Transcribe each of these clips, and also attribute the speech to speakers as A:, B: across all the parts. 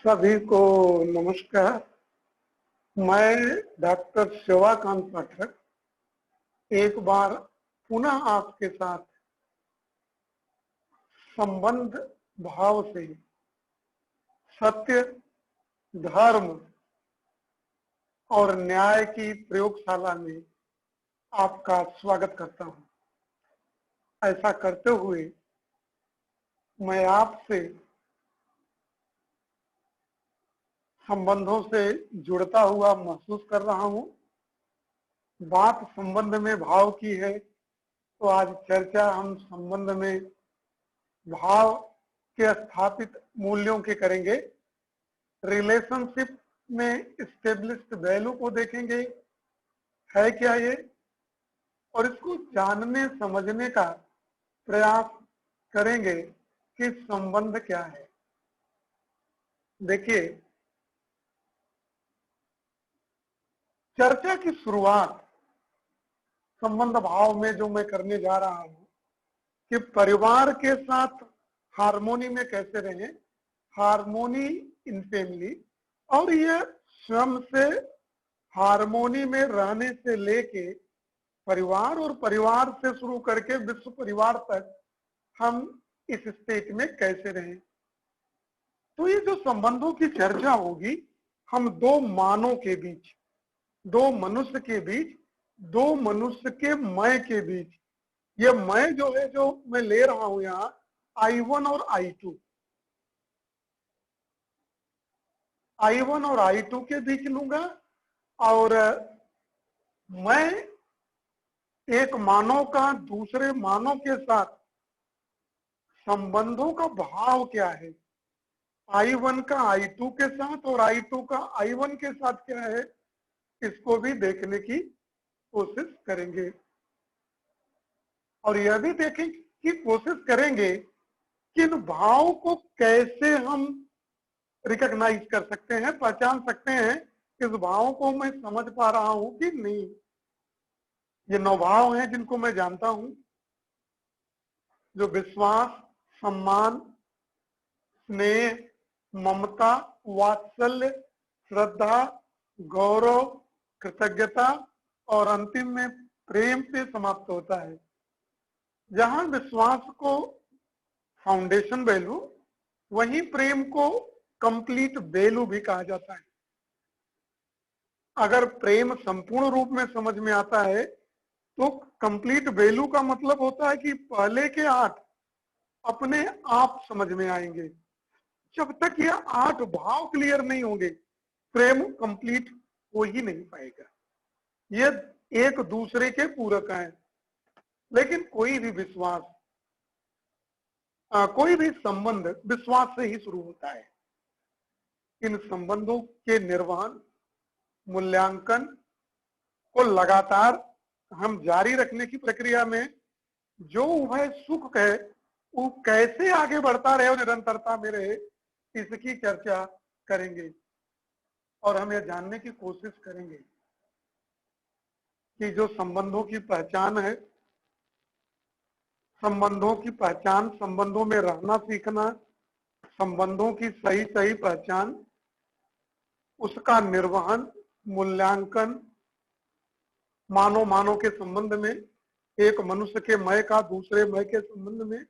A: सभी को नमस्कार। मैं डॉक्टर शिवाकांत पाठक एक बार पुनः आपके साथ संबंध भाव से सत्य, धर्म और न्याय की प्रयोगशाला में आपका स्वागत करता हूं। ऐसा करते हुए मैं आपसे संबंधों से जुड़ता हुआ महसूस कर रहा हूं। बात संबंध में भाव की है, तो आज चर्चा हम संबंध में भाव के स्थापित मूल्यों के करेंगे। रिलेशनशिप में स्टेब्लिश्ड वैल्यू को देखेंगे, है क्या ये, और इसको जानने समझने का प्रयास करेंगे कि संबंध क्या है। देखिए, चर्चा की शुरुआत संबंध भाव में जो मैं करने जा रहा हूं कि परिवार के साथ हार्मोनी में कैसे रहें, हार्मोनी इन फैमिली, और ये स्वयं से हार्मोनी में रहने से लेके परिवार और परिवार से शुरू करके विश्व परिवार तक हम इस स्टेट में कैसे रहें। तो ये जो संबंधों की चर्चा होगी, हम दो मानों के बीच, दो मनुष्य के बीच, दो मनुष्य के मैं के बीच, ये मैं जो है, जो मैं ले रहा हूं यहां I1 और I2, I1 और I2 के बीच लूंगा। और मैं एक मानव का दूसरे मानव के साथ संबंधों का भाव क्या है, I1 का I2 के साथ और I2 का I1 के साथ क्या है, इसको भी देखने की कोशिश करेंगे। और यह भी देखें कि कोशिश करेंगे कि इन भाव को कैसे हम रिकॉग्नाइज कर सकते हैं, पहचान सकते हैं, इस भाव को मैं समझ पा रहा हूं कि नहीं। ये 9 भाव हैं जिनको मैं जानता हूं, जो विश्वास, सम्मान, स्नेह, ममता, वात्सल्य, श्रद्धा, गौरव, कृतज्ञता और अंतिम में प्रेम से समाप्त होता है। जहां विश्वास को फाउंडेशन वैल्यू, वहीं प्रेम को कंप्लीट वैल्यू भी कहा जाता है। अगर प्रेम संपूर्ण रूप में समझ में आता है तो कंप्लीट वैल्यू का मतलब होता है कि पहले के 8 अपने आप समझ में आएंगे। जब तक ये 8 भाव क्लियर नहीं होंगे, प्रेम कंप्लीट हो ही नहीं पाएगा। ये एक दूसरे के पूरक हैं। लेकिन कोई भी विश्वास, कोई भी संबंध विश्वास से ही शुरू होता है। इन संबंधों के निर्वहन, मूल्यांकन को लगातार हम जारी रखने की प्रक्रिया में जो उभय सुख है, वो कैसे आगे बढ़ता रहे और निरंतरता में रहे, इसकी चर्चा करेंगे। और हम यह जानने की कोशिश करेंगे कि जो संबंधों की पहचान है, संबंधों की पहचान, संबंधों में रहना सीखना, संबंधों की सही सही पहचान, उसका निर्वहन, मूल्यांकन, मानव मानव के संबंध में, एक मनुष्य के मैं का दूसरे मैं के संबंध में।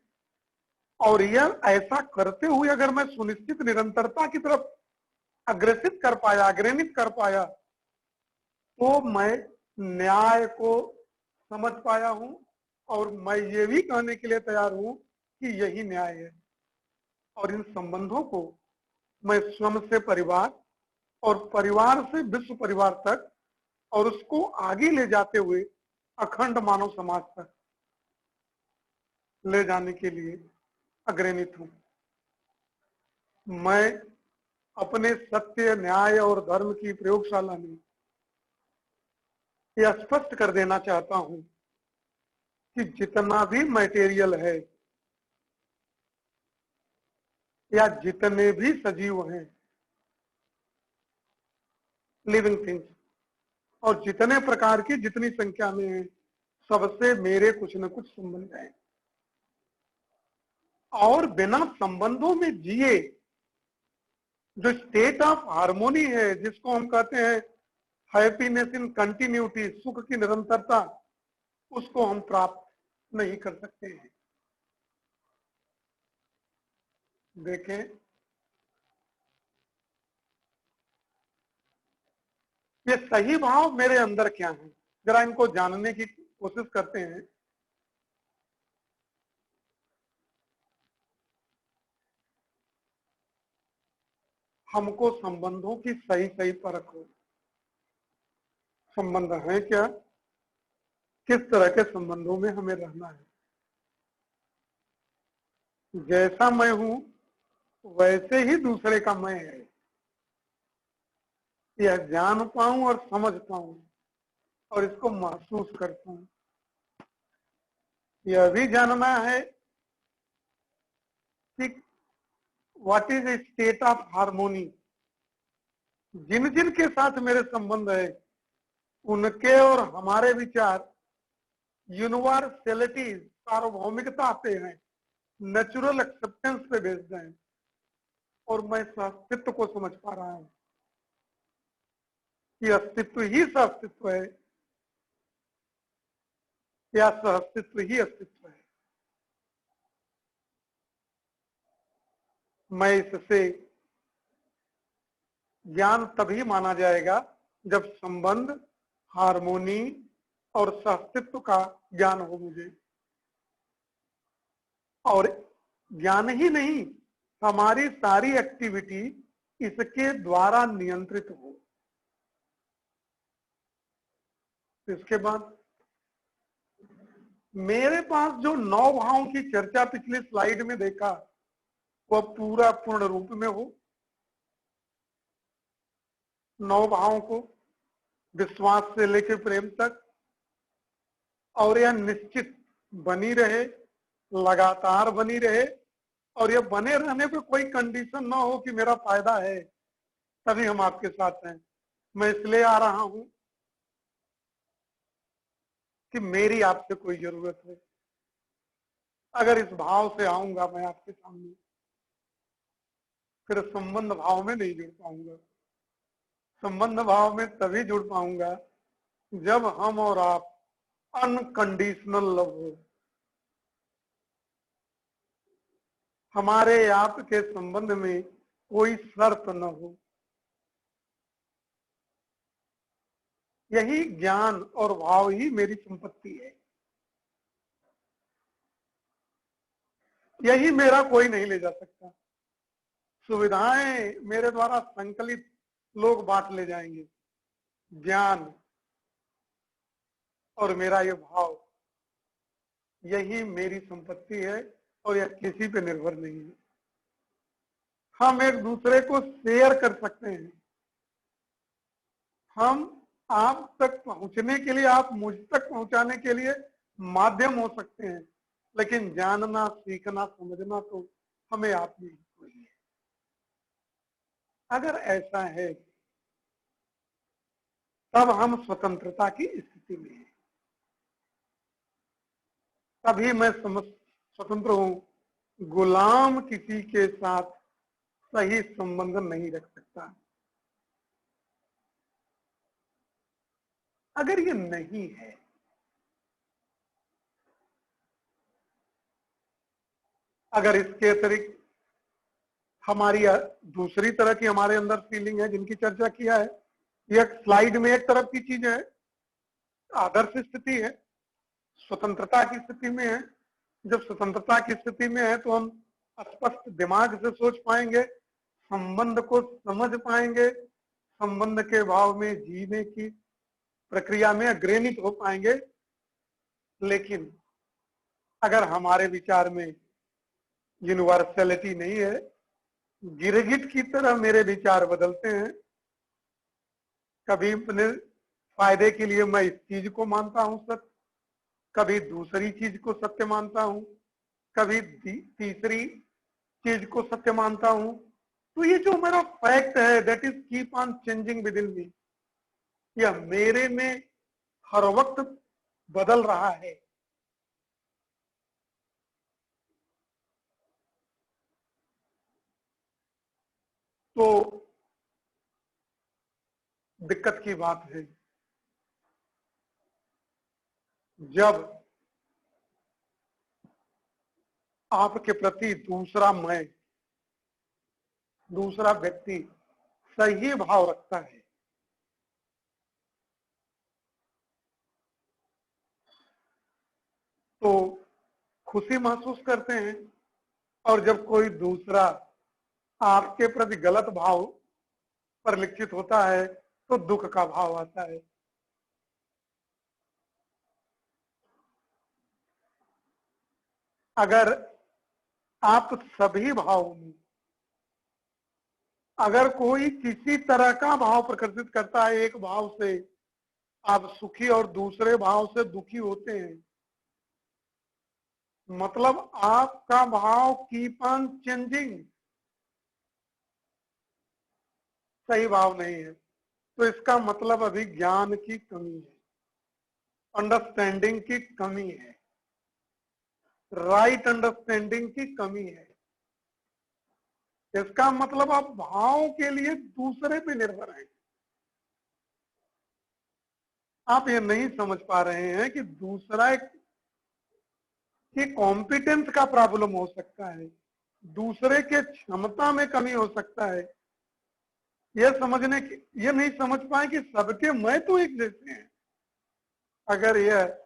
A: और यह ऐसा करते हुए अगर मैं सुनिश्चित निरंतरता की तरफ अग्रसित कर पाया, अग्रमित कर पाया, तो मैं न्याय को समझ पाया हूं। और मैं ये भी कहने के लिए तैयार हूं कि यही न्याय है। और इन संबंधों को मैं स्वयं से परिवार और परिवार से विश्व परिवार तक, और उसको आगे ले जाते हुए अखंड मानव समाज तक ले जाने के लिए अग्रणित हूं। मैं अपने सत्य, न्याय और धर्म की प्रयोगशाला में यह स्पष्ट कर देना चाहता हूं कि जितना भी मटेरियल है या जितने भी सजीव हैं, लिविंग थिंग्स, और जितने प्रकार की जितनी संख्या में है, सबसे मेरे कुछ न कुछ संबंध हैं। और बिना संबंधों में जिए जो स्टेट ऑफ हार्मोनी है, जिसको हम कहते हैं हैप्पीनेस इन कंटिन्यूटी, सुख की निरंतरता, उसको हम प्राप्त नहीं कर सकते हैं। देखें, ये सही भाव मेरे अंदर क्या है, जरा इनको जानने की कोशिश करते हैं। हमको संबंधों की सही सही परख हो। संबंध है क्या, किस तरह के संबंधों में हमें रहना है। जैसा मैं हूं वैसे ही दूसरे का मैं है, यह जान पाऊं और समझ पाऊं और इसको महसूस कर पाऊं। यह भी जानना है कि what is a state of harmony. जिन जिन के साथ मेरे संबंध है उनके और हमारे विचार यूनिवर्सलिटी, सार्वभौमिकता पे हैं, नेचुरल एक्सेप्टेंस पे बेस्ड हैं, और मैं अस्तित्व को समझ पा रहा हूं कि अस्तित्व ही अस्तित्व है, या अस्तित्व ही अस्तित्व है। मैं इससे ज्ञान तभी माना जाएगा जब संबंध, हार्मोनी और अस्तित्व का ज्ञान हो मुझे। और ज्ञान ही नहीं, हमारी सारी एक्टिविटी इसके द्वारा नियंत्रित हो। इसके बाद मेरे पास जो 9 भावों की चर्चा पिछली स्लाइड में देखा, वह पूरा पूर्ण रूप में हो। 9 भावों को विश्वास से लेकर प्रेम तक, और यह निश्चित बनी रहे, लगातार बनी रहे, और यह बने रहने पे कोई कंडीशन ना हो कि मेरा फायदा है तभी हम आपके साथ हैं, मैं इसलिए आ रहा हूं कि मेरी आपसे कोई जरूरत है। अगर इस भाव से आऊंगा मैं आपके सामने, फिर संबंध भाव में नहीं जुड़ पाऊंगा। संबंध भाव में तभी जुड़ पाऊंगा जब हम और आप अनकंडीशनल लव हो। हमारे आपके संबंध में कोई शर्त न हो। यही ज्ञान और भाव ही मेरी संपत्ति है। यही मेरा कोई नहीं ले जा सकता। सुविधाएं मेरे द्वारा संकलित लोग बांट ले जाएंगे, ज्ञान और मेरा ये भाव, यही मेरी संपत्ति है, और यह किसी पे निर्भर नहीं है। हम एक दूसरे को शेयर कर सकते हैं। हम आप तक पहुंचने के लिए, आप मुझ तक पहुंचाने के लिए माध्यम हो सकते हैं, लेकिन जानना, सीखना, समझना तो हमें आप में ही कोई है। अगर ऐसा है तब हम स्वतंत्रता की स्थिति में हैं, तभी मैं स्वतंत्र हूं। गुलाम किसी के साथ सही संबंध नहीं रख सकता। अगर ये नहीं है, अगर इसके अतिरिक्त हमारी दूसरी तरह की हमारे अंदर फीलिंग है जिनकी चर्चा किया है, यह स्लाइड में एक तरफ की चीज है, आदर्श स्थिति है, स्वतंत्रता की स्थिति में है। जब स्वतंत्रता की स्थिति में है तो हम स्पष्ट दिमाग से सोच पाएंगे, संबंध को समझ पाएंगे, संबंध के भाव में जीने की प्रक्रिया में अग्रणी हो पाएंगे। लेकिन अगर हमारे विचार में यूनिवर्सलिटी नहीं है, गिरगिट की तरह मेरे विचार बदलते हैं। कभी अपने फायदे के लिए मैं इस चीज को मानता हूं सत्य, कभी दूसरी चीज को सत्य मानता हूं, कभी तीसरी चीज को सत्य मानता हूं। तो ये जो मेरा फैक्ट है, that is keep on changing within me, यह मेरे में हर वक्त बदल रहा है। तो दिक्कत की बात है। जब आपके प्रति दूसरा व्यक्ति सही भाव रखता है, तो खुशी महसूस करते हैं। और जब कोई दूसरा आपके प्रति गलत भाव परिलक्षित होता है तो दुख का भाव आता है। अगर आप सभी भाव में अगर कोई किसी तरह का भाव प्रकटित करता है, एक भाव से आप सुखी और दूसरे भाव से दुखी होते हैं, मतलब आपका भाव कीप ऑन चेंजिंग, सही भाव नहीं है, तो इसका मतलब अभी ज्ञान की कमी है, अंडरस्टैंडिंग की कमी है, राइट अंडरस्टैंडिंग की कमी है। इसका मतलब आप भाव के लिए दूसरे पे निर्भर हैं। आप ये नहीं समझ पा रहे हैं कि दूसरा की कॉम्पिटेंस का प्रॉब्लम हो सकता है, दूसरे के क्षमता में कमी हो सकता है। ये नहीं समझ पाए कि सबके मैं तो एक जैसे हैं। अगर यह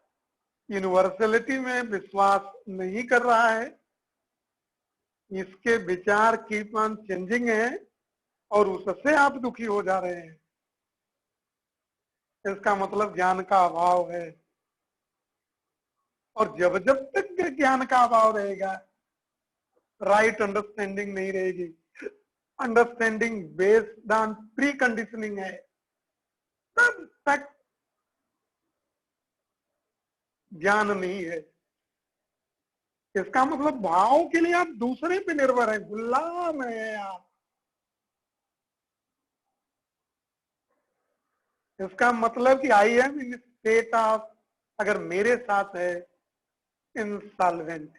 A: यूनिवर्सलिटी में विश्वास नहीं कर रहा है, इसके विचार कीप ऑन चेंजिंग है और उससे आप दुखी हो जा रहे हैं, इसका मतलब ज्ञान का अभाव है। और जब जब तक ज्ञान का अभाव रहेगा, राइट अंडरस्टैंडिंग नहीं रहेगी, understanding based on pre conditioning है, तब तक ज्ञान नहीं है। इसका मतलब भाव के लिए आप दूसरे पे निर्भर है, गुलाम है आप। इसका मतलब कि I am in state of, अगर मेरे साथ है इंसॉल्वेंट,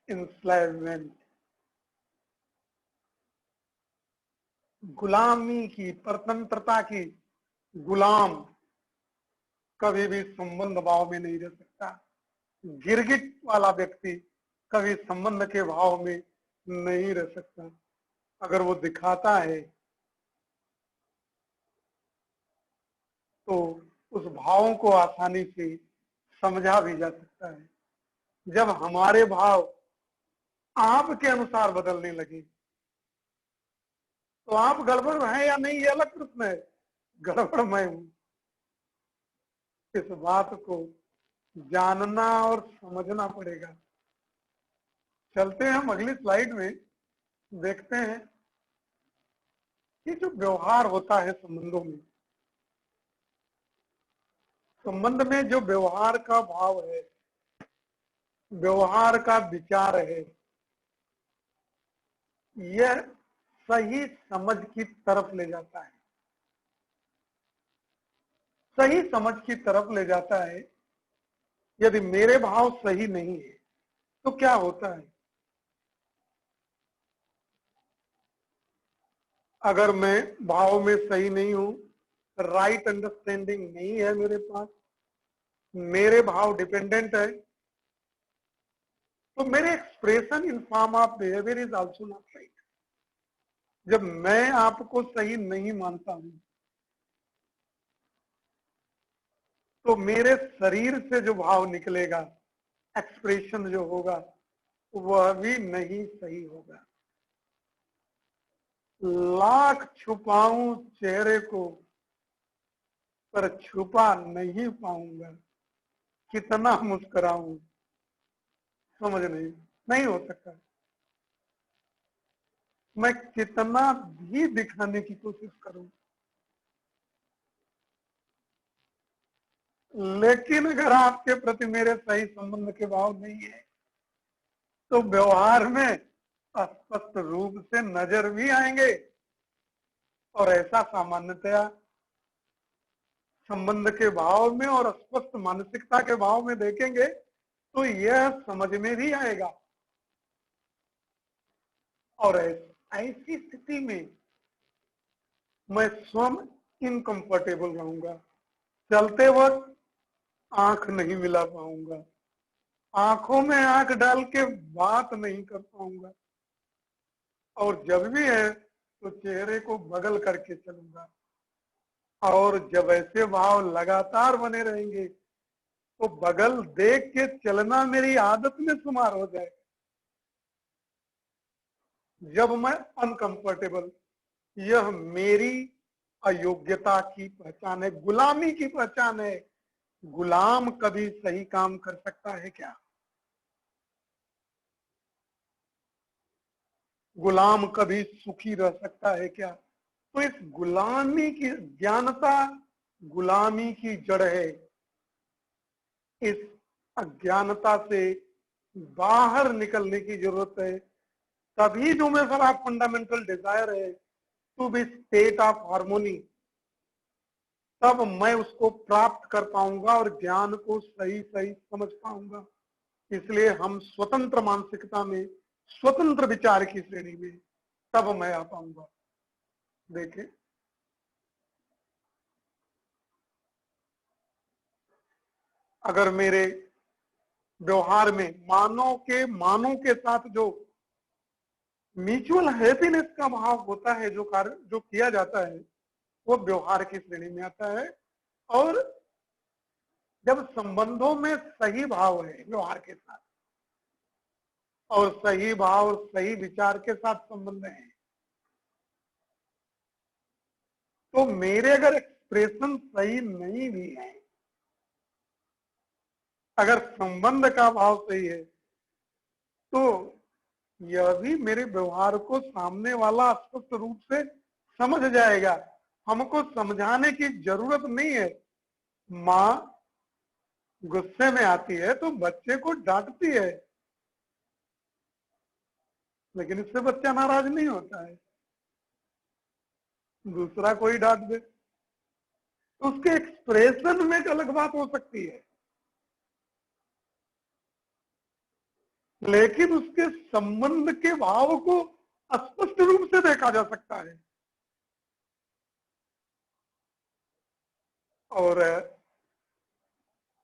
A: इंस्लेवमेंट, गुलामी की, परतंत्रता की गुलाम कभी भी संबंध भाव में नहीं रह सकता। गिरगिट वाला व्यक्ति कभी संबंध के भाव में नहीं रह सकता। अगर वो दिखाता है तो उस भावों को आसानी से समझा भी जा सकता है। जब हमारे भाव आपके अनुसार बदलने लगे तो आप गड़बड़ है या नहीं, ये अलग प्रश्न है। गड़बड़ मैं हूं, इस बात को जानना और समझना पड़ेगा। चलते हैं हम अगली स्लाइड में, देखते हैं कि जो व्यवहार होता है संबंधों में, संबंध में जो व्यवहार का भाव है, व्यवहार का विचार है, यह सही समझ की तरफ ले जाता है, सही समझ की तरफ ले जाता है। यदि मेरे भाव सही नहीं है तो क्या होता है? अगर मैं भाव में सही नहीं हूं, राइट अंडरस्टैंडिंग नहीं है मेरे पास, मेरे भाव डिपेंडेंट है, तो मेरे expression in form of behaviour is also not right. जब मैं आपको सही नहीं मानता हूं तो मेरे शरीर से जो भाव निकलेगा, एक्सप्रेशन जो होगा, वह भी नहीं सही होगा। लाख छुपाऊं चेहरे को पर छुपा नहीं पाऊंगा, कितना मुस्कुराऊं समझ नहीं हो सकता। मैं कितना भी दिखाने की कोशिश करूं, लेकिन अगर आपके प्रति मेरे सही संबंध के भाव नहीं है तो व्यवहार में स्पष्ट रूप से नजर भी आएंगे। और ऐसा सामान्यतया संबंध के भाव में और स्पष्ट मानसिकता के भाव में देखेंगे तो यह समझ में भी आएगा और ऐसी स्थिति में मैं स्वयं इनकंफर्टेबल रहूंगा। चलते वक्त आंख नहीं मिला पाऊंगा, आंखों में आंख डाल के बात नहीं कर पाऊंगा, और जब भी है तो चेहरे को बगल करके चलूंगा। और जब ऐसे भाव लगातार बने रहेंगे तो बगल देख के चलना मेरी आदत में शुमार हो जाए। जब मैं अनकंफर्टेबल, यह मेरी अयोग्यता की पहचान है, गुलामी की पहचान है। गुलाम कभी सही काम कर सकता है क्या? गुलाम कभी सुखी रह सकता है क्या? तो इस गुलामी की ज्ञानता, गुलामी की जड़ है। इस अज्ञानता से बाहर निकलने की जरूरत है। तभी जो मेरा फंडामेंटल डिजायर है to be state of harmony, तब मैं उसको प्राप्त कर पाऊंगा और ज्ञान को सही सही समझ पाऊंगा। इसलिए हम स्वतंत्र मानसिकता में, स्वतंत्र विचार की श्रेणी में तब मैं आ पाऊंगा। देखें, अगर मेरे व्यवहार में मानव के साथ जो म्यूचुअल हैप्पीनेस का भाव होता है, जो कार्य जो किया जाता है, वो व्यवहार की श्रेणी में आता है। और जब संबंधों में सही भाव है व्यवहार के साथ, और सही भाव सही विचार के साथ संबंध है, तो मेरे अगर एक्सप्रेशन सही नहीं भी है, अगर संबंध का भाव सही है, तो यह भी मेरे व्यवहार को सामने वाला स्पष्ट रूप से समझ जाएगा। हमको समझाने की जरूरत नहीं है। माँ गुस्से में आती है तो बच्चे को डांटती है, लेकिन इससे बच्चा नाराज नहीं होता है। दूसरा कोई डांट दे तो उसके एक्सप्रेशन में एक अलग बात हो सकती है, लेकिन उसके संबंध के भाव को स्पष्ट रूप से देखा जा सकता है।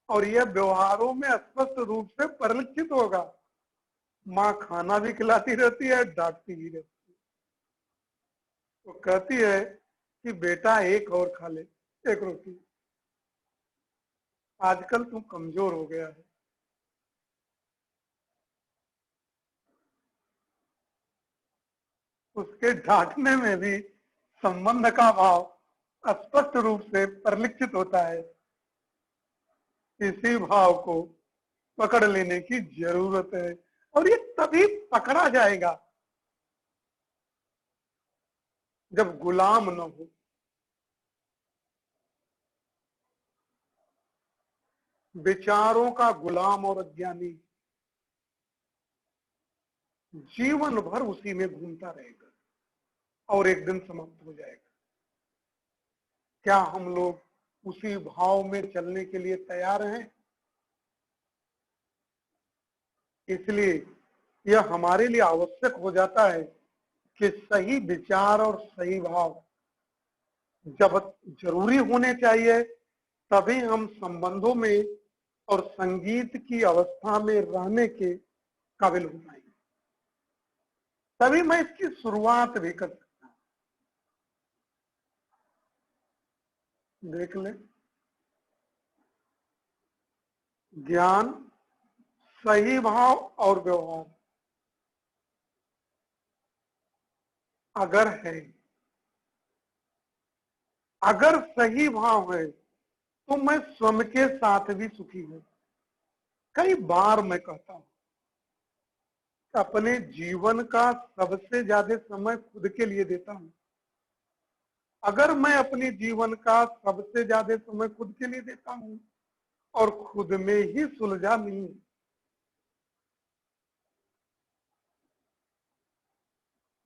A: और यह व्यवहारों में स्पष्ट रूप से परिलक्षित होगा। माँ खाना भी खिलाती रहती है, डांटती भी रहती है। तो कहती है कि बेटा एक और खा ले, एक रोटी, आजकल तू कमजोर हो गया है। उसके डांटने में भी संबंध का भाव स्पष्ट रूप से परिलक्षित होता है। इसी भाव को पकड़ लेने की जरूरत है, और ये तभी पकड़ा जाएगा जब गुलाम न हो। विचारों का गुलाम और अज्ञानी जीवन भर उसी में घूमता रहेगा और एक दिन समाप्त हो जाएगा। क्या हम लोग उसी भाव में चलने के लिए तैयार हैं? इसलिए यह हमारे लिए आवश्यक हो जाता है कि सही विचार और सही भाव जब जरूरी होने चाहिए, तभी हम संबंधों में और संगीत की अवस्था में रहने के काबिल हो पाएंगे। तभी मैं इसकी शुरुआत भी कर सकता हूं। देख ले, ज्ञान, सही भाव और व्यवहार अगर है, अगर सही भाव है, तो मैं स्वयं के साथ भी सुखी हूं। कई बार मैं कहता हूं, अपने जीवन का सबसे ज्यादा समय खुद के लिए देता हूं। अगर मैं अपने जीवन का सबसे ज्यादा समय खुद के लिए देता हूं और खुद में ही सुलझा नहीं,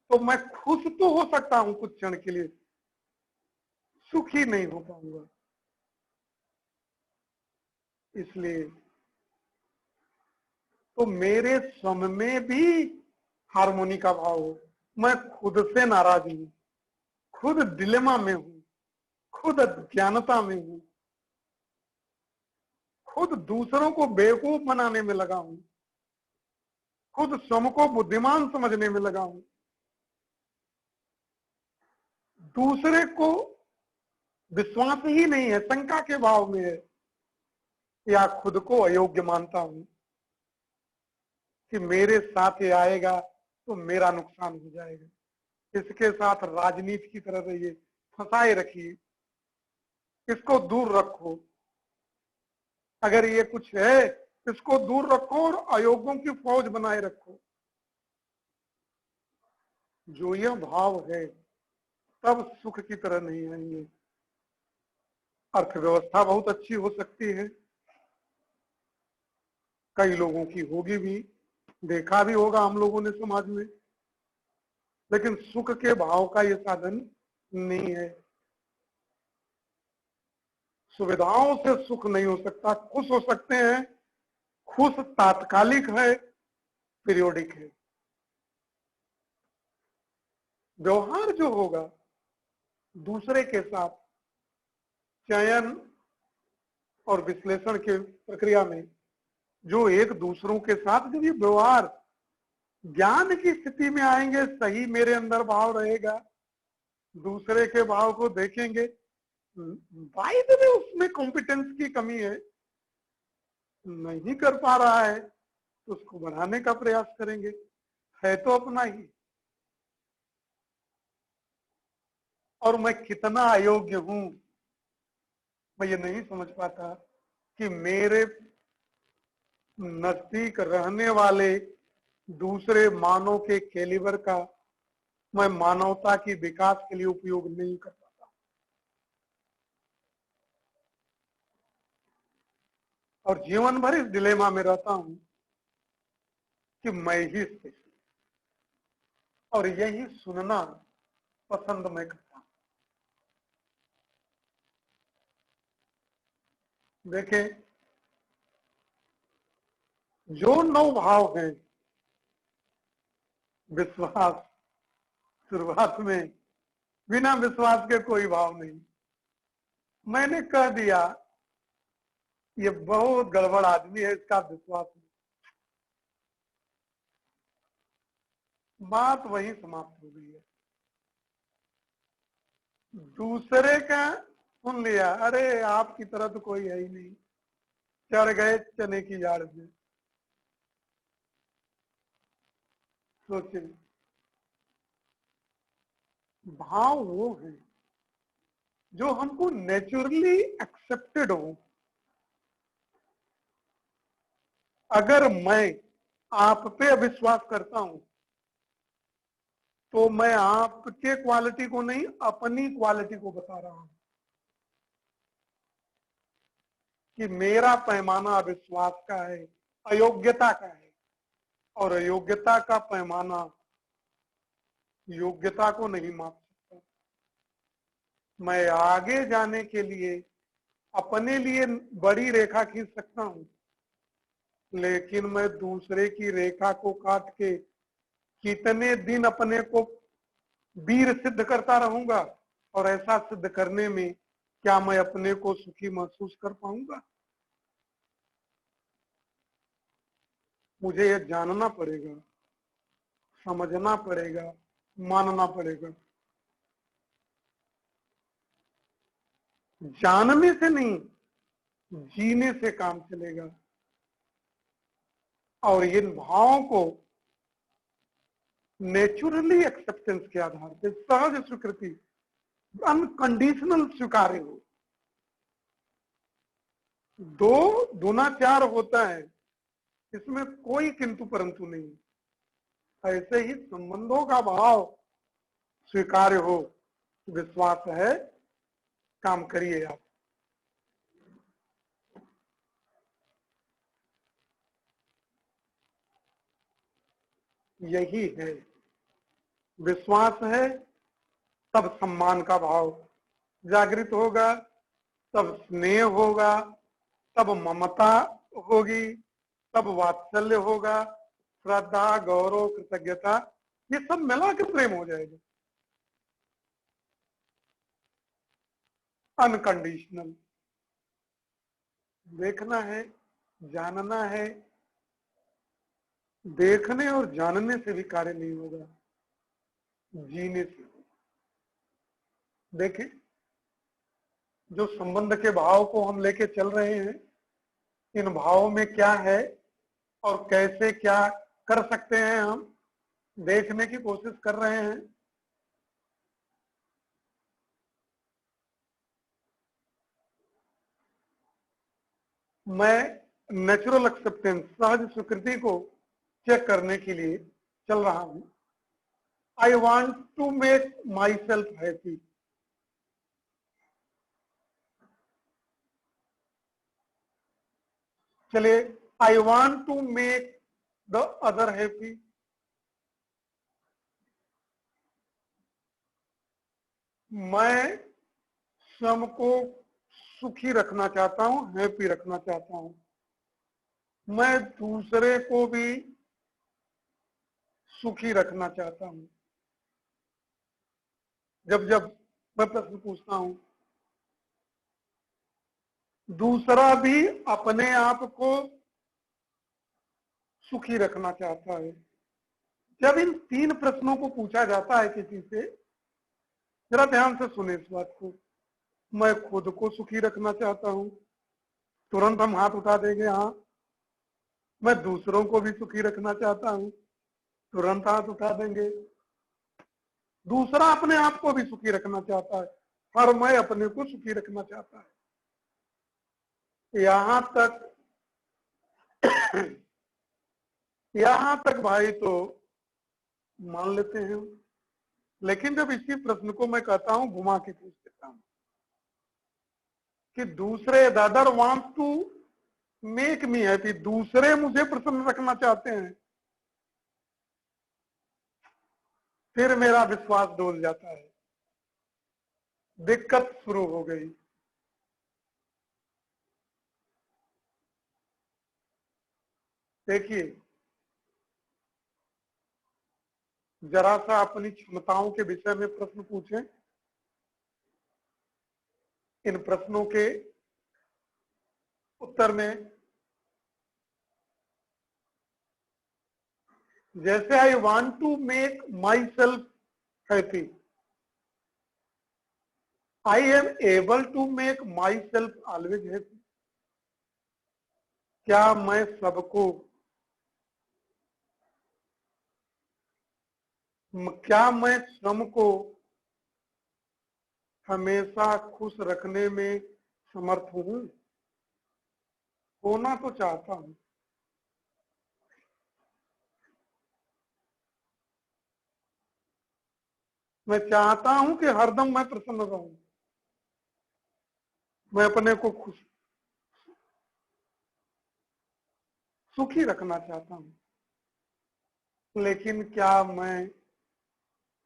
A: तो मैं खुश तो हो सकता हूं कुछ क्षण के लिए, सुखी नहीं हो पाऊंगा। इसलिए तो मेरे स्वयं में भी हार्मोनी का भाव हो, मैं खुद से नाराज हूं, खुद डिलेमा में हूं, खुद अज्ञानता में हूं, खुद दूसरों को बेवकूफ बनाने में लगा हूं, खुद स्वयं को बुद्धिमान समझने में लगा हूं, दूसरे को विश्वास ही नहीं है, शंका के भाव में है, या खुद को अयोग्य मानता हूं कि मेरे साथ ये आएगा तो मेरा नुकसान हो जाएगा। इसके साथ राजनीति की तरह रहिए, फंसाए रखिए, इसको दूर रखो। अगर ये कुछ है इसको दूर रखो और अयोग्यों की फौज बनाए रखो। जो यह भाव है तब सुख की तरह नहीं आएंगे। अर्थव्यवस्था बहुत अच्छी हो सकती है, कई लोगों की होगी भी, देखा भी होगा हम लोगों ने समाज में, लेकिन सुख के भाव का यह साधन नहीं है। सुविधाओं से सुख नहीं हो सकता, खुश हो सकते हैं, खुश तात्कालिक है, पीरियोडिक है। व्यवहार जो होगा दूसरे के साथ चयन और विश्लेषण के प्रक्रिया में, जो एक दूसरों के साथ जब ये व्यवहार ज्ञान की स्थिति में आएंगे, सही मेरे अंदर भाव रहेगा, दूसरे के भाव को देखेंगे, वाइद में उसमें कॉम्पिटेंस की कमी है, नहीं कर पा रहा है तो उसको बढ़ाने का प्रयास करेंगे, है तो अपना ही। और मैं कितना अयोग्य हूं, मैं ये नहीं समझ पाता कि मेरे नजदीक रहने वाले दूसरे मानव के कैलिबर का मैं मानवता की विकास के लिए उपयोग नहीं कर पाता। और जीवन भर इस डिलेमा में रहता हूं कि मैं ही स्पेशल, और यही सुनना पसंद मैं करता हूं। देखें, जो 9 भाव हैं, विश्वास शुरुआत में, बिना विश्वास के कोई भाव नहीं। मैंने कह दिया ये बहुत गड़बड़ आदमी है, इसका विश्वास नहीं, बात वही समाप्त हो गई है। दूसरे का सुन लिया, अरे आपकी तरह तो कोई है ही नहीं, चढ़ गए चने की झाड़ में। सोचे, भाव वो है जो हमको नेचुरली एक्सेप्टेड हो। अगर मैं आप पे अविश्वास करता हूं तो मैं आपके क्वालिटी को नहीं, अपनी क्वालिटी को बता रहा हूं कि मेरा पैमाना अविश्वास का है, अयोग्यता का है, और अयोग्यता का पैमाना योग्यता को नहीं माप सकता। मैं आगे जाने के लिए अपने लिए बड़ी रेखा खींच सकता हूं, लेकिन मैं दूसरे की रेखा को काट के कितने दिन अपने को वीर सिद्ध करता रहूंगा, और ऐसा सिद्ध करने में क्या मैं अपने को सुखी महसूस कर पाऊंगा? मुझे यह जानना पड़ेगा, समझना पड़ेगा, मानना पड़ेगा। जानने से नहीं, जीने से काम चलेगा। और इन भावों को नेचुरली एक्सेप्टेंस के आधार पर, सहज स्वीकृति, अनकंडीशनल स्वीकार्य हो। 2 दूना 4 होता है, इसमें कोई किंतु परंतु नहीं। ऐसे ही संबंधों का भाव स्वीकार्य हो, विश्वास है, काम करिए आप। यही है, विश्वास है तब सम्मान का भाव जागृत होगा, तब स्नेह होगा, तब ममता होगी, तब वात्सल्य होगा, श्रद्धा, गौरव, कृतज्ञता ये सब मिला के प्रेम हो जाएगा। अनकंडीशनल, देखना है, जानना है, देखने और जानने से भी कार्य नहीं होगा, जीने से। देखें, जो संबंध के भाव को हम लेके चल रहे हैं, इन भावों में क्या है और कैसे क्या कर सकते हैं, हम देखने की कोशिश कर रहे हैं। मैं नेचुरल एक्सेप्टेंस, सहज स्वीकृति को चेक करने के लिए चल रहा हूं। I want to make myself happy. चलिए, I want to make the other happy. मैं स्वयं को सुखी रखना चाहता हूं, हैप्पी रखना चाहता हूं। मैं दूसरे को भी सुखी रखना चाहता हूं। जब जब मैं प्रश्न पूछता हूं, दूसरा भी अपने आप को सुखी रखना चाहता है। जब इन तीन प्रश्नों को पूछा जाता है किसी से, जरा ध्यान से सुने इस बात को। मैं खुद को सुखी रखना चाहता हूं, तुरंत हम हाथ उठा देंगे हाँ। मैं दूसरों को भी सुखी रखना चाहता हूं, तुरंत हाथ उठा देंगे। दूसरा अपने आप को भी सुखी रखना चाहता है और मैं अपने को सुखी रखना चाहता है। यहां तक भाई तो मान लेते हैं। लेकिन जब इसी प्रश्न को मैं कहता हूं, घुमा के पूछ देता हूं कि दूसरे, the other wants to make me happy, दूसरे मुझे प्रसन्न रखना चाहते हैं, फिर मेरा विश्वास डोल जाता है, दिक्कत शुरू हो गई। देखिए, जरा सा अपनी क्षमताओं के विषय में प्रश्न पूछें। इन प्रश्नों के उत्तर में, जैसे I want to make myself happy, I am able to make myself always happy. क्या मैं सबको, क्या मैं स्वयं को हमेशा खुश रखने में समर्थ हूं? होना तो चाहता हूं। मैं चाहता हूं कि हरदम मैं प्रसन्न रहूं, मैं अपने को खुश सुखी रखना चाहता हूं। लेकिन क्या मैं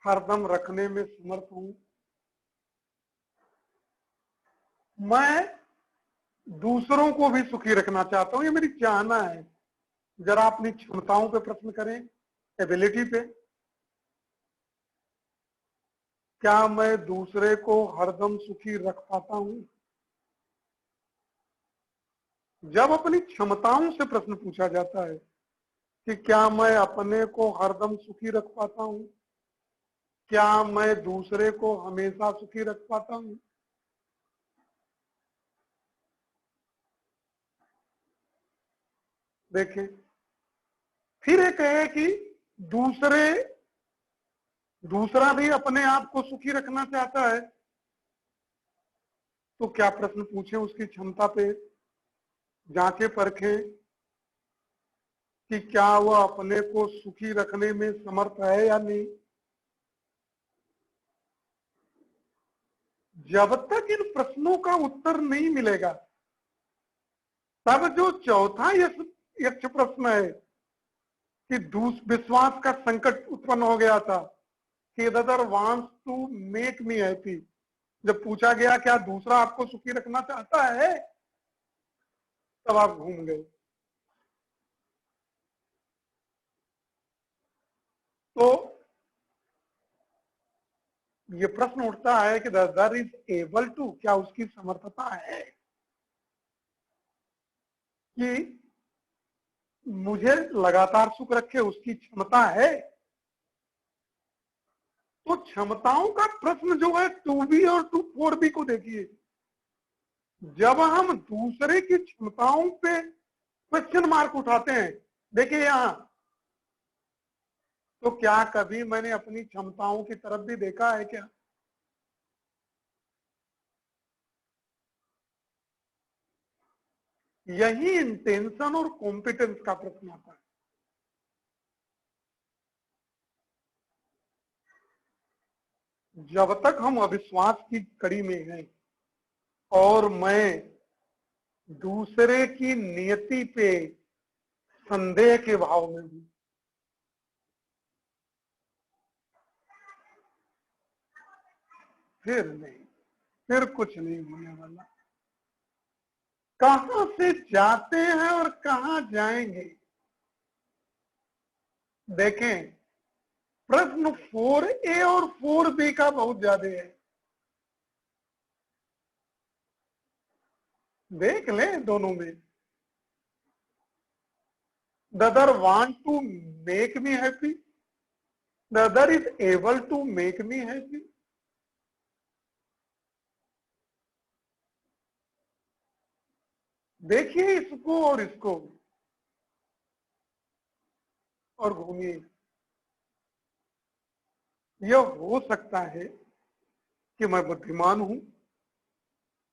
A: हरदम रखने में समर्थ हूं? मैं दूसरों को भी सुखी रखना चाहता हूं, ये मेरी चाहना है। जरा अपनी क्षमताओं पे प्रश्न करें, एबिलिटी पे। क्या मैं दूसरे को हरदम सुखी रख पाता हूं? जब अपनी क्षमताओं से प्रश्न पूछा जाता है कि क्या मैं अपने को हरदम सुखी रख पाता हूं, क्या मैं दूसरे को हमेशा सुखी रख पाता हूं, देखें, फिर एक है कि दूसरे दूसरा भी अपने आप को सुखी रखना चाहता है, तो क्या प्रश्न पूछें उसकी क्षमता पे, जांचे परखें कि क्या वह अपने को सुखी रखने में समर्थ है या नहीं। जब तक इन प्रश्नों का उत्तर नहीं मिलेगा, तब जो चौथा यक्ष प्रश्न है कि विश्वास का संकट उत्पन्न हो गया था कि other wants to make me happy, जब पूछा गया क्या दूसरा आपको सुखी रखना चाहता है, तब आप घूम गए। तो ये प्रश्न उठता है कि the other is able to, क्या उसकी समर्थता है कि मुझे लगातार सुख रखे, उसकी क्षमता है। तो क्षमताओं का प्रश्न जो है 2B और 4B को देखिए, जब हम दूसरे की क्षमताओं पे क्वेश्चन मार्क उठाते हैं, देखिए यहां, तो क्या कभी मैंने अपनी क्षमताओं की तरफ भी देखा है क्या? यही इंटेंशन और कॉम्पिटेंस का प्रश्न आता है। जब तक हम अविश्वास की कड़ी में हैं और मैं दूसरे की नियति पे संदेह के भाव में हूं, फिर नहीं, फिर कुछ नहीं होने वाला। कहां से जाते हैं और कहां जाएंगे, देखें, प्रश्न 4A और 4B का बहुत ज्यादा है। देख लें दोनों में। The other want to make me happy, the other is able to make me happy. देखिए इसको और इसको और घूमिए। यह हो सकता है कि मैं बुद्धिमान हूं,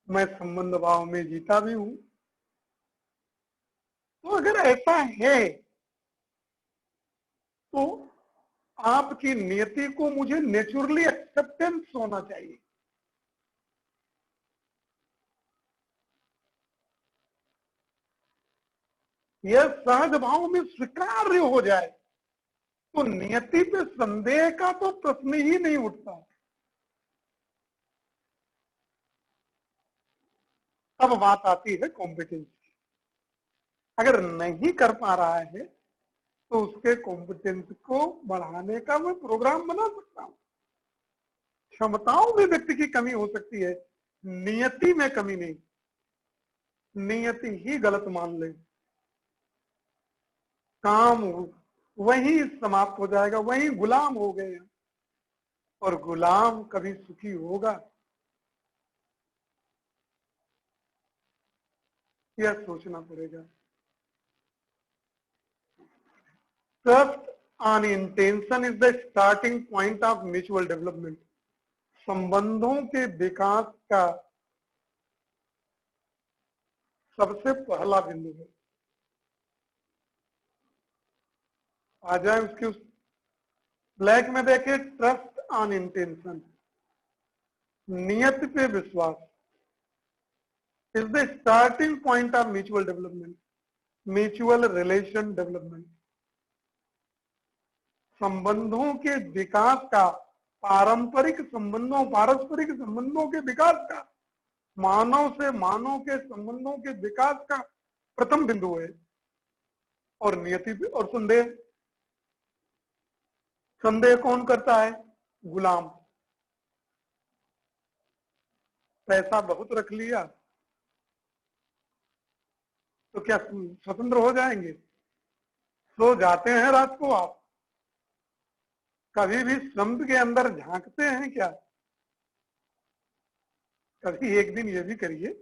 A: मैं संबंध भाव में जीता भी हूं। तो अगर ऐसा है तो आपकी नियति को मुझे नेचुरली एक्सेप्टेंस होना चाहिए। यह सहज भाव में स्वीकार्य हो जाए तो नियति पे संदेह का तो प्रश्न ही नहीं उठता। अब बात आती है कॉम्पिटेंस की। अगर नहीं कर पा रहा है तो उसके कॉम्पिटेंस को बढ़ाने का मैं प्रोग्राम बना सकता हूं। क्षमताओं में व्यक्ति की कमी हो सकती है, नियति में कमी नहीं। नियति ही गलत मान ले, काम वही समाप्त हो जाएगा, वही गुलाम हो गए। और गुलाम कभी सुखी होगा, यह सोचना पड़ेगा। Trust on intention is the starting point of mutual development. संबंधों के विकास का सबसे पहला बिंदु है। आ जाए उसके उस ब्लैक में देखे, ट्रस्ट ऑन इंटेंशन, नियत पे विश्वास is the starting point of mutual development, mutual relation development. संबंधों के विकास का, पारंपरिक संबंधों, पारस्परिक संबंधों के विकास का, मानव से मानव के संबंधों के विकास का प्रथम बिंदु है। और नियति पे और संदेह, संदेह कौन करता है? गुलाम। पैसा बहुत रख लिया तो क्या स्वतंत्र हो जाएंगे? सो जाते हैं रात को आप? कभी भी समुद्र के अंदर झांकते हैं क्या? कभी एक दिन ये भी करिए।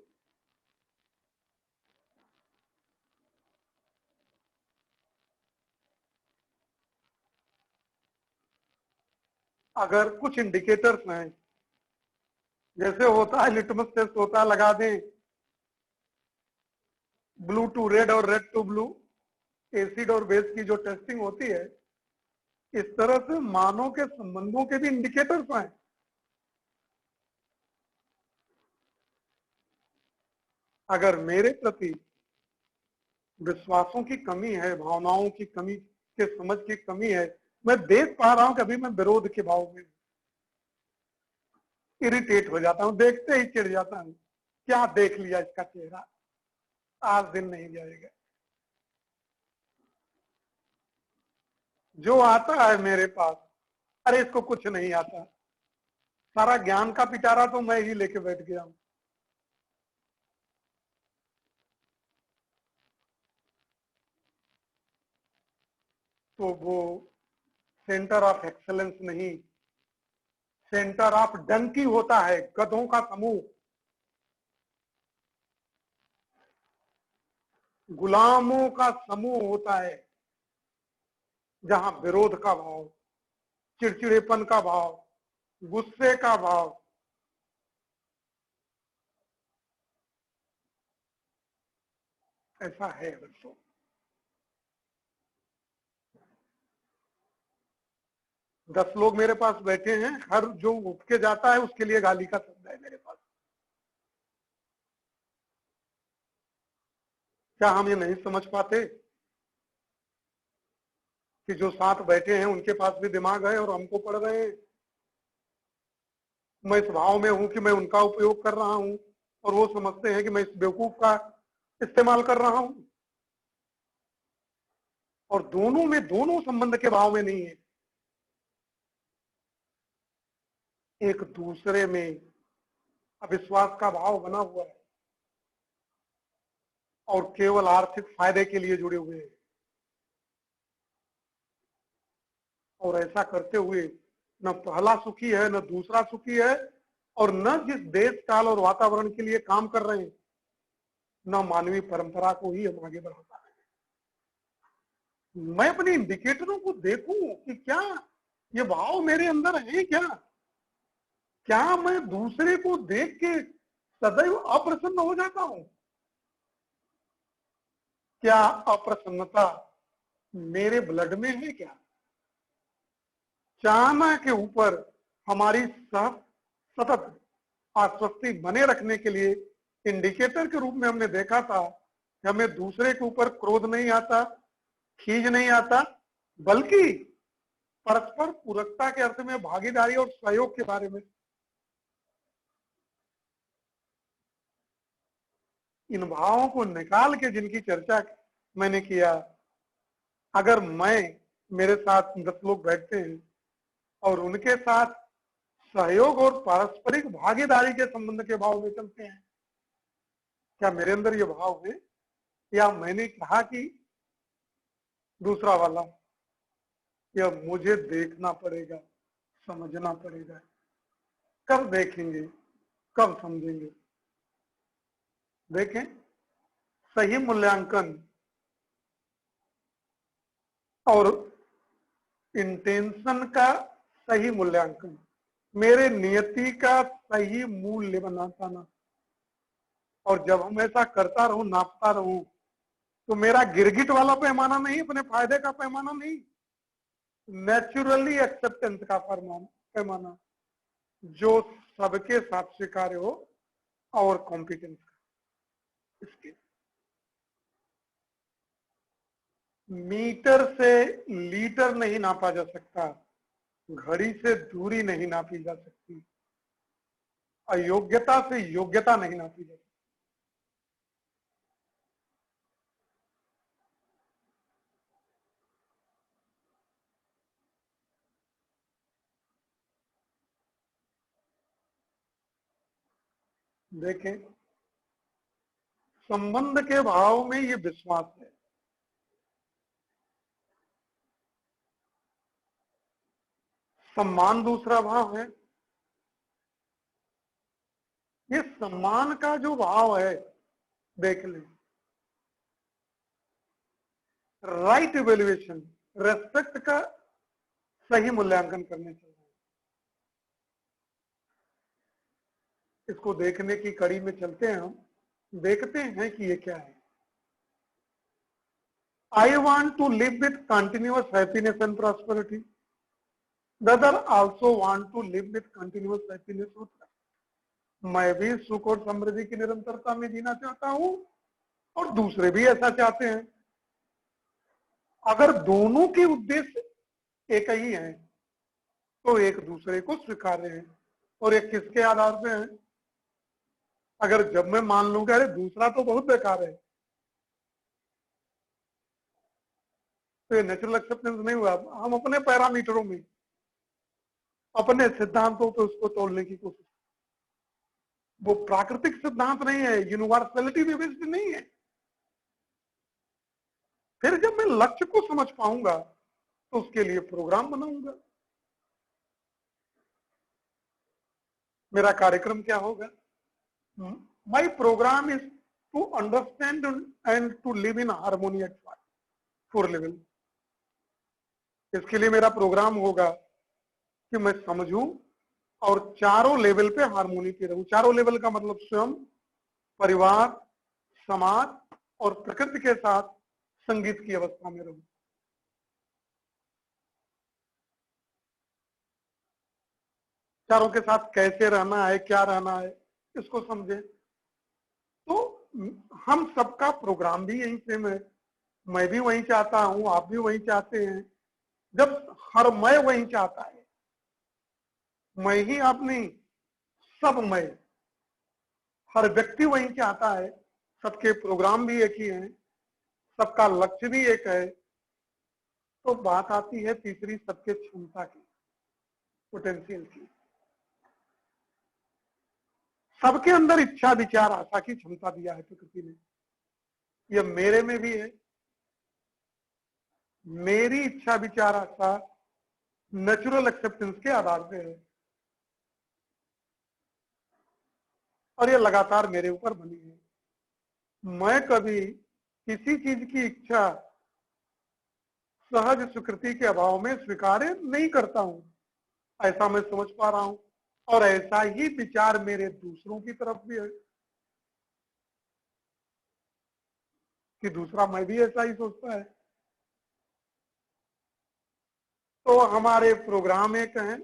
A: अगर कुछ इंडिकेटर्स हैं, जैसे होता है लिटमस टेस्ट होता है, लगा दें ब्लू टू रेड और रेड टू ब्लू, एसिड और बेस की जो टेस्टिंग होती है, इस तरह से मानव के संबंधों के भी इंडिकेटर्स हैं। अगर मेरे प्रति विश्वासों की कमी है, भावनाओं की कमी के समझ की कमी है, मैं देख पा रहा हूं कभी मैं विरोध के भाव में इरिटेट हो जाता हूं, देखते ही चिढ़ जाता हूं, क्या देख लिया इसका चेहरा, आज दिन नहीं जाएगा। जो आता है मेरे पास, अरे इसको कुछ नहीं आता, सारा ज्ञान का पिटारा तो मैं ही लेके बैठ गया हूं। तो वो सेंटर ऑफ एक्सेलेंस नहीं, सेंटर ऑफ डंकी होता है, गधों का समूह, गुलामों का समूह होता है, जहां विरोध का भाव, चिड़चिड़ेपन का भाव, गुस्से का भाव, ऐसा है दोस्तों। 10 लोग मेरे पास बैठे हैं, हर जो उठ के जाता है उसके लिए गाली का शब्द है मेरे पास। क्या हम ये नहीं समझ पाते कि जो साथ बैठे हैं उनके पास भी दिमाग है और हमको पढ़ रहे हैं? मैं इस भाव में हूं कि मैं उनका उपयोग कर रहा हूं और वो समझते हैं कि मैं इस बेवकूफ का इस्तेमाल कर रहा हूं। और दोनों में, दोनों संबंध के भाव में नहीं है, एक दूसरे में अविश्वास का भाव बना हुआ है और केवल आर्थिक फायदे के लिए जुड़े हुए हैं। और ऐसा करते हुए न पहला सुखी है, न दूसरा सुखी है, और न जिस देश काल और वातावरण के लिए काम कर रहे हैं, न मानवीय परंपरा को ही हम आगे बढ़ाता है। मैं अपने इंडिकेटरों को देखूं कि क्या ये भाव मेरे अंदर है क्या? क्या मैं दूसरे को देख के सदैव अप्रसन्न हो जाता हूं? क्या अप्रसन्नता मेरे ब्लड में है क्या? चाहना के ऊपर हमारी सतत आश्वस्ति बने रखने के लिए इंडिकेटर के रूप में हमने देखा था कि हमें दूसरे के ऊपर क्रोध नहीं आता, खींच नहीं आता, बल्कि परस्पर पूरकता के अर्थ में भागीदारी और सहयोग के बारे में। इन भावों को निकाल के जिनकी चर्चा मैंने किया, अगर मेरे साथ 10 लोग बैठते हैं और उनके साथ सहयोग और पारस्परिक भागीदारी के संबंध के भाव में चलते हैं, क्या मेरे अंदर ये भाव है? या मैंने कहा कि दूसरा वाला, या मुझे देखना पड़ेगा, समझना पड़ेगा? कब देखेंगे, कब समझेंगे? देखें, सही मूल्यांकन और इंटेंशन का सही मूल्यांकन, मेरे नियति का सही मूल्य बनाता ना। और जब हम ऐसा करता रहूं, नापता रहूं, तो मेरा गिरगिट वाला पैमाना नहीं, अपने फायदे का पैमाना नहीं, नेचुरली एक्सेप्टेंस का पैमाना, जो सबके साथ स्वीकार्य हो, और कॉम्पिटेंस का। इसके मीटर से लीटर नहीं नापा जा सकता, घड़ी से दूरी नहीं नापी जा सकती, अयोग्यता से योग्यता नहीं नापी जा सकती। देखें, संबंध के भाव में ये विश्वास है, सम्मान दूसरा भाव है। ये सम्मान का जो भाव है, देख लें, राइट इवेल्युएशन, रेस्पेक्ट का सही मूल्यांकन करने चाहिए। इसको देखने की कड़ी में चलते हैं, हम देखते हैं कि ये क्या है। I want to live with continuous happiness and prosperity. The other also want to live with continuous happiness और prosperity. मैं भी सुख और समृद्धि की निरंतरता में जीना चाहता हूं और दूसरे भी ऐसा चाहते हैं। अगर दोनों के उद्देश्य एक ही हैं, तो एक दूसरे को स्वीकार्य है। और ये किसके आधार पे है? अगर जब मैं मान लूंगा अरे दूसरा तो बहुत बेकार है, तो ये नेचुरल एक्सेप्टेंस नहीं हुआ। हम अपने पैरामीटरों में अपने सिद्धांतों पे उसको तोड़ने की कोशिश। वो प्राकृतिक सिद्धांत नहीं है, यूनिवर्सलिटी बेस्ड नहीं है। फिर जब मैं लक्ष्य को समझ पाऊंगा तो उसके लिए प्रोग्राम बनाऊंगा। मेरा कार्यक्रम क्या होगा? My program is to understand and to live in harmony at 4 level. इसके लिए मेरा प्रोग्राम होगा कि मैं समझूं और चारों लेवल पे हार्मोनी पे रहूं। चारों लेवल का मतलब स्वयं, परिवार, समाज और प्रकृति के साथ संगीत की अवस्था में रहूं। चारों के साथ कैसे रहना है, क्या रहना है, इसको समझे। तो हम सबका प्रोग्राम भी यहीं से मैं भी वही चाहता हूं, आप भी वही चाहते हैं। जब हर मैं वही चाहता है, मैं ही आप नहीं, सब मैं, हर व्यक्ति वही चाहता है, सबके प्रोग्राम भी एक ही हैं, सबका लक्ष्य भी एक है। तो बात आती है तीसरी, सबके क्षमता की, पोटेंशियल की। सबके अंदर इच्छा, विचार, आशा की क्षमता दिया है प्रकृति ने। ये मेरे में भी है। मेरी इच्छा, विचार, आशा नेचुरल एक्सेप्टेंस के आधार पे है और ये लगातार मेरे ऊपर बनी है। मैं कभी किसी चीज की इच्छा सहज स्वीकृति के अभाव में स्वीकार्य नहीं करता हूं, ऐसा मैं समझ पा रहा हूं। और ऐसा ही विचार मेरे दूसरों की तरफ भी है कि दूसरा मैं भी ऐसा ही सोचता है। तो हमारे प्रोग्राम एक हैं,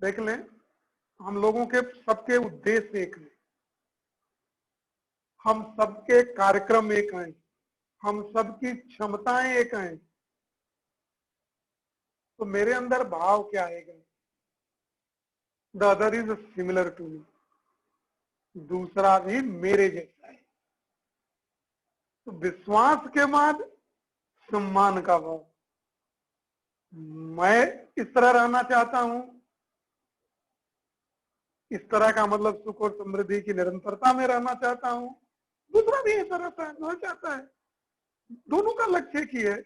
A: देख लें, हम लोगों के सबके उद्देश्य एक है, हम सबके कार्यक्रम एक हैं, हम सबकी क्षमताएं एक हैं। तो मेरे अंदर भाव क्या आएगा? The other is similar to me, दूसरा भी मेरे जैसा है। तो विश्वास के बाद सम्मान का भाव। मैं इस तरह रहना चाहता हूं, इस तरह का मतलब सुख और समृद्धि की निरंतरता में रहना चाहता हूं, दूसरा भी ऐसा रहता है, ना चाहता है। दोनों का लक्ष्य एक ही है।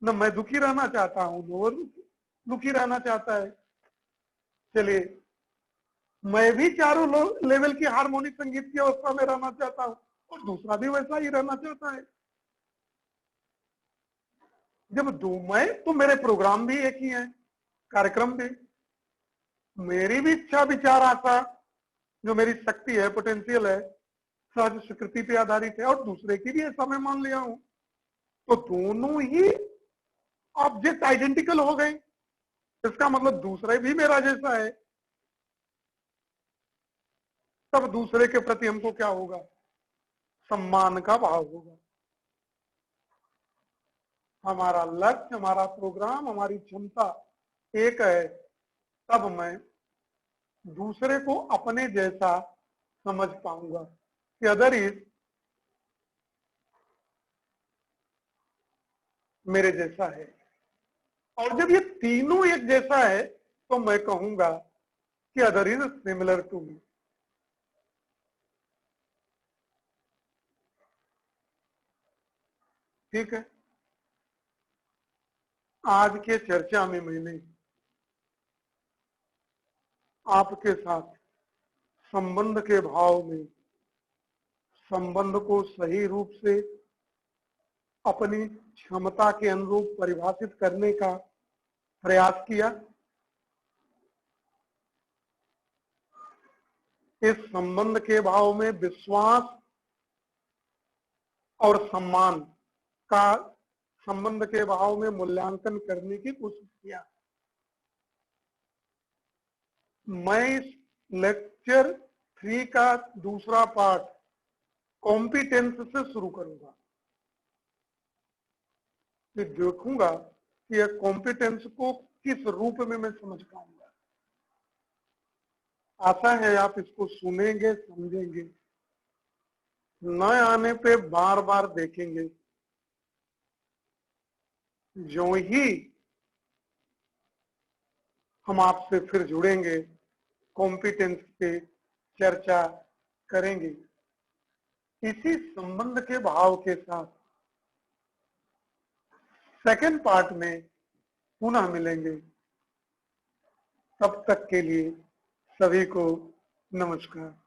A: न मैं दुखी रहना चाहता हूं, न वो दुखी रहना चाहता है। चलिए, मैं भी चारों लेवल की हार्मोनिक संगीत की अवस्था में रहना चाहता हूं और दूसरा भी वैसा ही रहना चाहता है। जब दो मैं, तो मेरे प्रोग्राम भी एक ही हैं, कार्यक्रम भी। मेरी भी इच्छा, विचार, आशा, जो मेरी शक्ति है, पोटेंशियल है, सहज स्वीकृति पे आधारित है और दूसरे की भी ऐसा मैं मान लिया हूं। तो दोनों ही ऑब्जेक्ट आइडेंटिकल हो गए। इसका मतलब दूसरे भी मेरा जैसा है। तब दूसरे के प्रति हमको क्या होगा? सम्मान का भाव होगा। हमारा लक्ष्य, हमारा प्रोग्राम, हमारी क्षमता एक है। तब मैं दूसरे को अपने जैसा समझ पाऊंगा कि अदर इज मेरे जैसा है। और जब ये तीनों एक जैसा है तो मैं कहूंगा कि other is similar to me. ठीक है। आज के चर्चा में मैंने आपके साथ संबंध के भाव में संबंध को सही रूप से अपनी क्षमता के अनुरूप परिभाषित करने का प्रयास किया। इस संबंध के भाव में विश्वास और सम्मान का संबंध के भाव में मूल्यांकन करने की कोशिश किया। मैं इस लेक्चर 3 का दूसरा पार्ट कॉम्पिटेंस से शुरू करूंगा। फिर देखूंगा कि यह कॉम्पिटेंस को किस रूप में मैं समझ पाऊंगा। आशा है आप इसको सुनेंगे, समझेंगे, न आने पे बार बार देखेंगे। जो ही हम आपसे फिर जुड़ेंगे, कॉम्पिटेंस पे चर्चा करेंगे। इसी संबंध के भाव के साथ सेकंड पार्ट में पुनः मिलेंगे। तब तक के लिए सभी को नमस्कार।